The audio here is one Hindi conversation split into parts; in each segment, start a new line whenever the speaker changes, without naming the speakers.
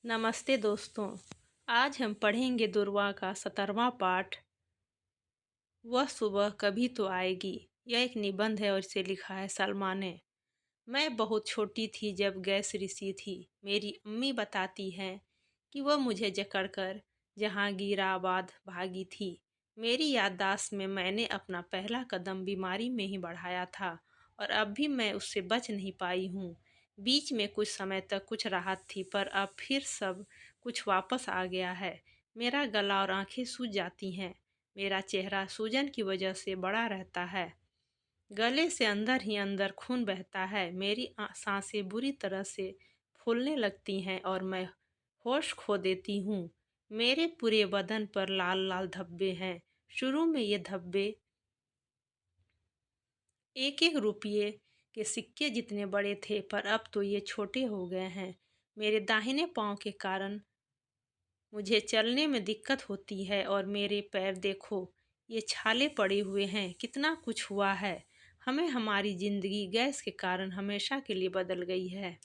नमस्ते दोस्तों। आज हम पढ़ेंगे दुर्वा का 17वां पाठ। वह सुबह कभी तो आएगी। यह एक निबंध है और इसे लिखा है सलमा ने। मैं बहुत छोटी थी जब गैस रिसी थी। मेरी अम्मी बताती हैं कि वह मुझे जकड़कर जहांगीराबाद भागी थी। मेरी याददाश्त में मैंने अपना पहला कदम बीमारी में ही बढ़ाया था और अब भी मैं उससे बच नहीं पाई हूँ। बीच में कुछ समय तक कुछ राहत थी, पर अब फिर सब कुछ वापस आ गया है। मेरा गला और आंखें सूज जाती हैं। मेरा चेहरा सूजन की वजह से बड़ा रहता है। गले से अंदर ही अंदर खून बहता है। मेरी सांसें बुरी तरह से फूलने लगती हैं और मैं होश खो देती हूँ। मेरे पूरे बदन पर लाल लाल धब्बे हैं। शुरू में ये धब्बे एक एक रुपये के सिक्के जितने बड़े थे, पर अब तो ये छोटे हो गए हैं। मेरे दाहिने पाँव के कारण मुझे चलने में दिक्कत होती है और मेरे पैर देखो, ये छाले पड़े हुए हैं। कितना कुछ हुआ है। हमें हमारी ज़िंदगी गैस के कारण हमेशा के लिए बदल गई है।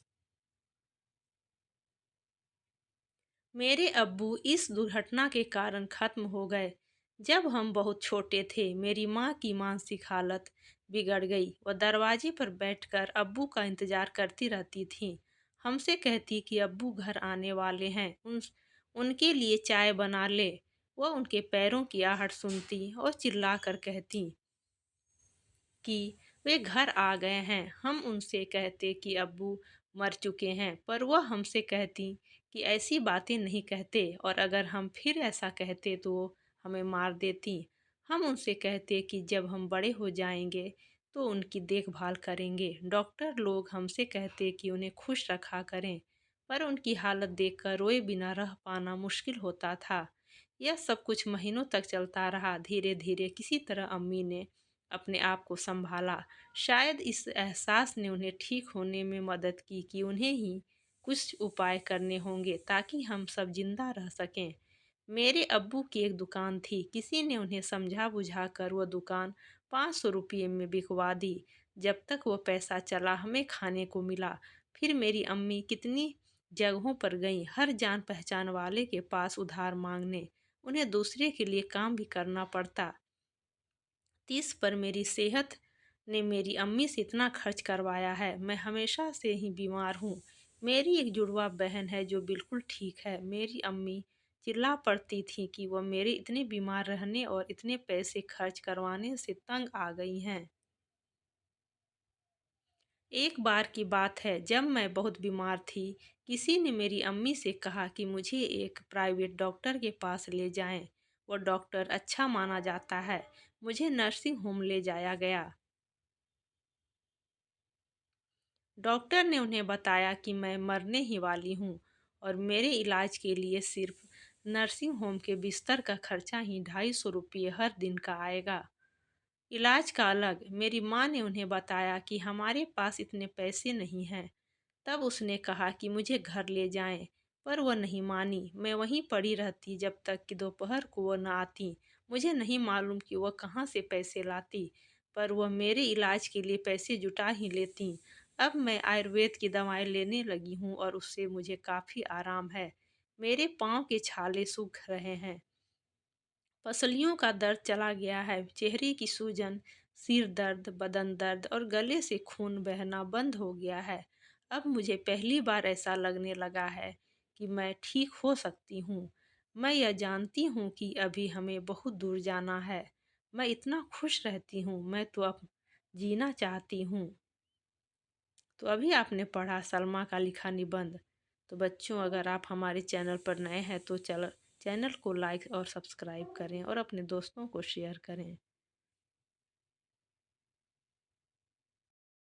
मेरे अब्बू इस दुर्घटना के कारण ख़त्म हो गए जब हम बहुत छोटे थे। मेरी माँ की मानसिक हालत बिगड़ गई। वह दरवाजे पर बैठकर अब्बू का इंतज़ार करती रहती थी। हमसे कहती कि अब्बू घर आने वाले हैं, उनके लिए चाय बना ले। वह उनके पैरों की आहट सुनती और चिल्ला कर कहती कि वे घर आ गए हैं। हम उनसे कहते कि अब्बू मर चुके हैं, पर वह हमसे कहती कि ऐसी बातें नहीं कहते, और अगर हम फिर ऐसा कहते तो वो हमें मार देती। हम उनसे कहते कि जब हम बड़े हो जाएंगे तो उनकी देखभाल करेंगे। डॉक्टर लोग हमसे कहते कि उन्हें खुश रखा करें, पर उनकी हालत देखकर रोए बिना रह पाना मुश्किल होता था। यह सब कुछ महीनों तक चलता रहा। धीरे धीरे किसी तरह अम्मी ने अपने आप को संभाला। शायद इस एहसास ने उन्हें ठीक होने में मदद की कि उन्हें ही कुछ उपाय करने होंगे ताकि हम सब जिंदा रह सकें। मेरे अब्बू की एक दुकान थी। किसी ने उन्हें समझा बुझा कर वह दुकान 500 रुपये में बिकवा दी। जब तक वो पैसा चला हमें खाने को मिला। फिर मेरी अम्मी कितनी जगहों पर गईं, हर जान पहचान वाले के पास उधार मांगने। उन्हें दूसरे के लिए काम भी करना पड़ता। 30 पर मेरी सेहत ने मेरी अम्मी से इतना खर्च करवाया है। मैं हमेशा से ही बीमार हूँ। मेरी एक जुड़वा बहन है जो बिल्कुल ठीक है। मेरी अम्मी चिल्ला पड़ती थी कि वह मेरे इतने बीमार रहने और इतने पैसे खर्च करवाने से तंग आ गई हैं। एक बार की बात है, जब मैं बहुत बीमार थी, किसी ने मेरी अम्मी से कहा कि मुझे एक प्राइवेट डॉक्टर के पास ले जाएं। वो डॉक्टर अच्छा माना जाता है। मुझे नर्सिंग होम ले जाया गया। डॉक्टर ने उन्हें बताया कि मैं मरने ही वाली हूँ और मेरे इलाज के लिए सिर्फ नर्सिंग होम के बिस्तर का खर्चा ही 250 रुपये हर दिन का आएगा। इलाज का अलग। मेरी माँ ने उन्हें बताया कि हमारे पास इतने पैसे नहीं हैं। तब उसने कहा कि मुझे घर ले जाएं, पर वह नहीं मानी। मैं वहीं पड़ी रहती जब तक कि दोपहर को वह न आती। मुझे नहीं मालूम कि वह कहाँ से पैसे लाती, पर वह मेरे इलाज के लिए पैसे जुटा ही लेती। अब मैं आयुर्वेद की दवाएं लेने लगी हूँ और उससे मुझे काफ़ी आराम है। मेरे पाँव के छाले सूख रहे हैं। पसलियों का दर्द चला गया है। चेहरे की सूजन, सिर दर्द, बदन दर्द और गले से खून बहना बंद हो गया है। अब मुझे पहली बार ऐसा लगने लगा है कि मैं ठीक हो सकती हूँ। मैं यह जानती हूँ कि अभी हमें बहुत दूर जाना है। मैं इतना खुश रहती हूँ। मैं तो अब जीना चाहती हूँ। तो अभी आपने पढ़ा सलमा का लिखा निबंध। तो बच्चों, अगर आप हमारे चैनल पर नए हैं तो चैनल को लाइक और सब्सक्राइब करें और अपने दोस्तों को शेयर करें।